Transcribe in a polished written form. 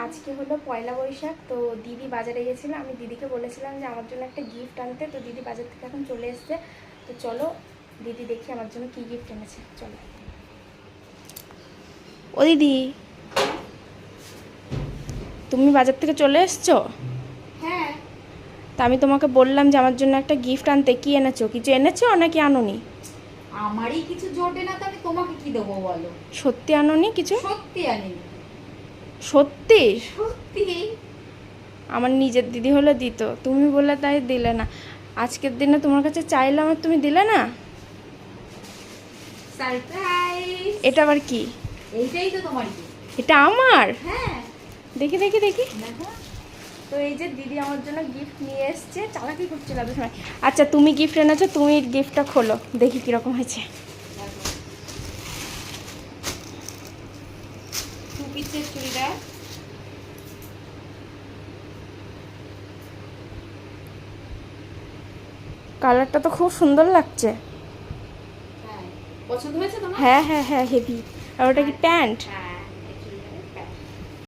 আজকে হলো পয়লা বৈশাখ, তো দিদি বাজারে গেছিলো। আমি দিদিকে বলেছিলাম যে আমার জন্য একটা গিফট আনতে, তো দিদি বাজার থেকে এখন চলে এসছে। তো চলো দিদি দেখি আমার জন্য কি গিফট এনেছে। চলো। ও দিদি, তুমি বাজার থেকে চলে এসছো? হ্যাঁ, তা আমি তোমাকে বললাম যে আমার জন্য একটা গিফট আনতে, কি এনেছো? কিছু এনেছো নাকি আনোনি? আমারই কিছু জোটে না তো আমি তোমাকে কি দেবো বলো? সত্যি আনোনি কিছু? সত্যি আনি। সত্যি? সত্যি। আমার নিজের দিদি হলে দিত, তুমি বললে তাই দিলে না। আজকের দিনে তোমার কাছে চাইলাম আর তুমি দিলে না। সারপ্রাইজ। এটা আবার কি? এইটাই তো তোমার কি? এটা আমার? হ্যাঁ, দেখি দেখি দেখি। দেখো। তো এই যে দিদি আমার জন্য গিফট নিয়ে এসছে। চালাকি করছিল এত সময়। আচ্ছা, তুমি গিফট এনেছো, তুমি গিফটটা খোলো, দেখি কিরকম হয়েছে। দেখো, 2 পিসের চুড়িদার। কালারটা তো খুব সুন্দর লাগছে। হ্যাঁ, পছন্দ হয়েছে তোমার? হ্যাঁ হ্যাঁ হ্যাঁ, হেভি। আর ওটা কি প্যান্ট? হ্যাঁ,